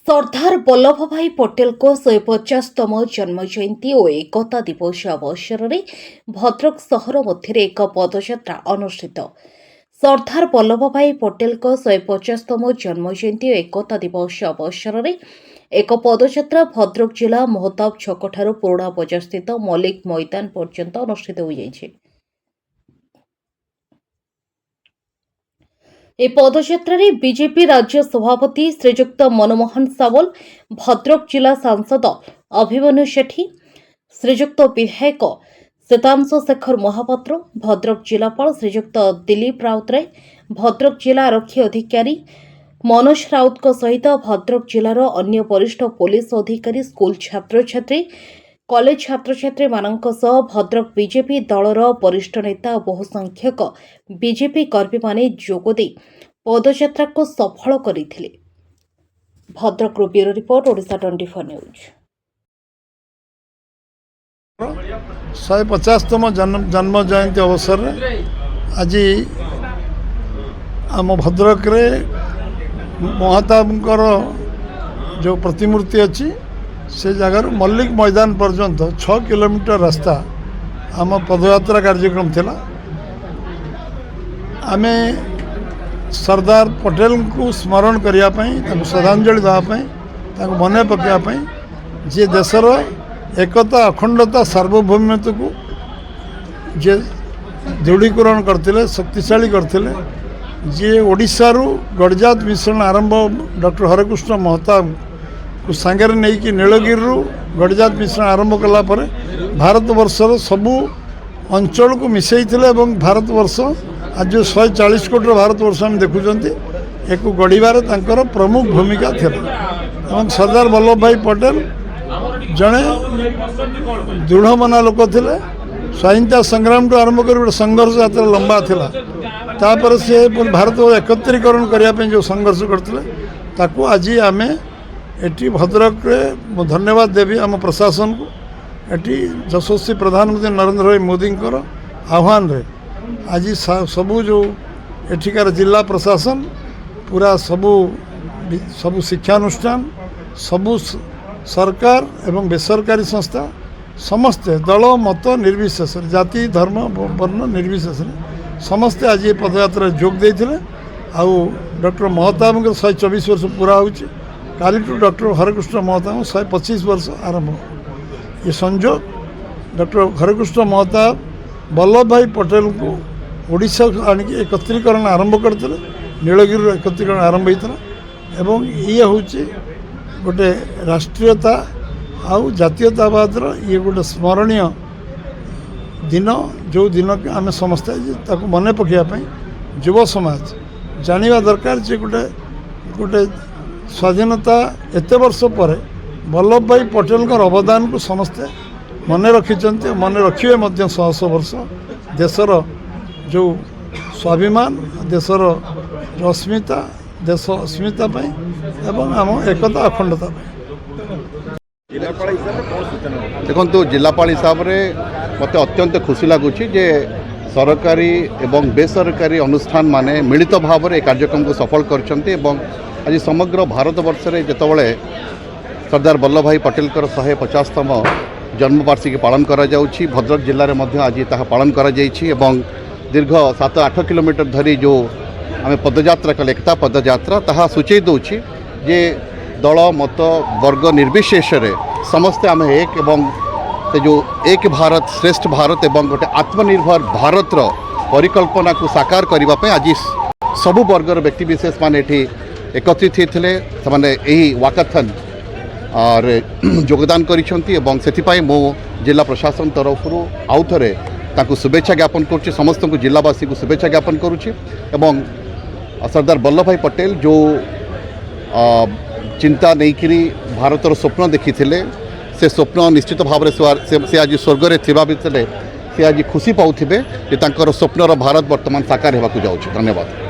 सरदार वल्लभ भाई पटेल को 150तम जन्म जयंती और एकता दिवस अवसर में भद्रक सहर मध्य एक पदयात्रा अनुष्ठित। सरदार वल्लभ भाई पटेल को 150तम जन्म जयंती और एकता दिवस अवसर में एक पदयात्रा भद्रक जिला महताब छकठारू पुराणा बजार स्थित मल्लिक मैदान पर्यंत अनुष्ठित हो जाइछे। ए पदयात्रा बीजेपी राज्य सभापति श्रीजुक्त मनमोहन सावल, भद्रक जिला सांसद अभिमन्यु सेठी, श्रीजुक्त विधायक श्वेतांशु शेखर महापात्र, भद्रक जिलापाल श्रीजुक्त दिलीप राउतराय, भद्रक जिला आरक्षी अधिकारी मनोज राउत सहित भद्रक जिलार अन्य वरिष्ठ पुलिस अधिकारी, स्कूल छात्र छात्री, कॉलेज छात्र छात्री मानक सह भद्रक बीजेपी दलर वरिष्ठ नेता बहु संख्यक बीजेपी कर्मी माने जोगदे पदयात्रा को सफल करथिले। Bhadrak bureau report Odisha 24 news. 150तम जन्म जयंती अवसर आज आम भद्रक रे महाताबंकर जो प्रतिमूर्ति अच्छी से जगार मल्लिक मैदान पर्यंत 6 किलोमीटर रास्ता आम पदयात्रा कार्यक्रम थिला। आमे सरदार पटेल को स्मरण करने श्रद्धांजलि देवाई मन पकापी जे देशर एकता अखंडता सार्वभौमत्व को जे दृढ़ीकरण करते शक्तिशाली करते जे ओडिशा गड़जात मिश्रण आरंभ डॉक्टर हरकृष्ण महताब को सांगे नहीं कि नीलगिरी गड़जात मिश्रण आरंभ कलापर भारत वर्षर सबू अंचल को मिसई भारत वर्ष आज जो 140 कोटी भारत वर्ष आम देखुं एक गढ़ार तांकर प्रमुख भूमिका थी। सरदार वल्लभ भाई पटेल जड़े दृढ़ मना लोक थे। स्वाधीनता संग्राम आरंभ कर संघर्ष यात्रा लंबा थिला तापर से भारत एकत्रीकरण करने जो संघर्ष करते आज आम एटी भद्रक धन्यवाद देवी आम प्रशासन को एटी यशस्वी प्रधानमंत्री नरेंद्र भाई मोदी आह्वान रे आज सबू जो एठिकार जिला प्रशासन पूरा सबू शिक्षानुष्ठान सबू सरकार एवं बेसरकारी संस्था समस्ते दल मत निर्विशेष जाति धर्म वर्ण निर्विशेष समस्ते आज ये पदयात्रा जोग देते। आउ डॉक्टर महताब 124 वर्ष पूरा हो कालीठू डॉक्टर हरकृष्ण महताब 125 वर्ष आरंभ ये संजोग डॉक्टर हरकृष्ण महताब वल्लभ भाई पटेल को ओडिशा आनिक एकत्रीकरण आरंभ करते नीलगिरी एकत्रीकरण आरंभ होता एवं ये हूँ गोटे राष्ट्रीयता आउ जातीयतावादर ये गोटे स्मरणीय दिन जो दिन आम समस्ते मन पकापी युव समाज जानिबा दरकार जे गोटे गोटे स्वाधीनता एत वर्ष पर वल्लभ भाई पटेल अवदान को समस्ते मन रखिंट मन रखिए 100 वर्ष देशर जो स्वाभिमान देशर जो अस्मिता देश अस्मिता एवं आम एकता अखंडता देखो जिलापाल हिसाब से मत अत्यंत खुशी लगुच जे सरकारी एवं बेसरकारी अनुष्ठान माने मिलित भाव में कार्यक्रम को सफल कर आज समग्र भारत वर्ष में जितेबाला सरदार वल्लभ भाई पटेल 150तम जन्मवार्षिकी पालन करा जाउछि। भद्रक जिले में आज ताहा पालन करा जाइछि एवं दीर्घ 7-8 किलोमीटर धरी जो आम पदयात्रा कले एकता पदयात्रा ताहा सूचई दौछि जे दल मत वर्ग निर्विशेष समस्ते आम एक एवं से जो एक भारत श्रेष्ठ भारत एवं गोटे आत्मनिर्भर भारत परिकल्पना को साकार करने आज सबु वर्गर व्यक्तिविशेष मान एठी एकत्रित होते यही वाकाथन और योगदान करिसेंती मो जिला प्रशासन तरफ आउ थे शुभेच्छा ज्ञापन करुच्ची समस्त को जिलावासी को शुभेच्छा ज्ञापन करुच्ची एवं सरदार वल्लभ भाई पटेल जो चिंता नहीं भारतर स्वप्न देखी से स्वप्न निश्चित भाव से आज स्वर्ग में थिबा भितर से आज खुशी पाउथिबे जे तांकर स्वप्नर भारत वर्तमान साकार होगा जाउछि। धन्यवाद।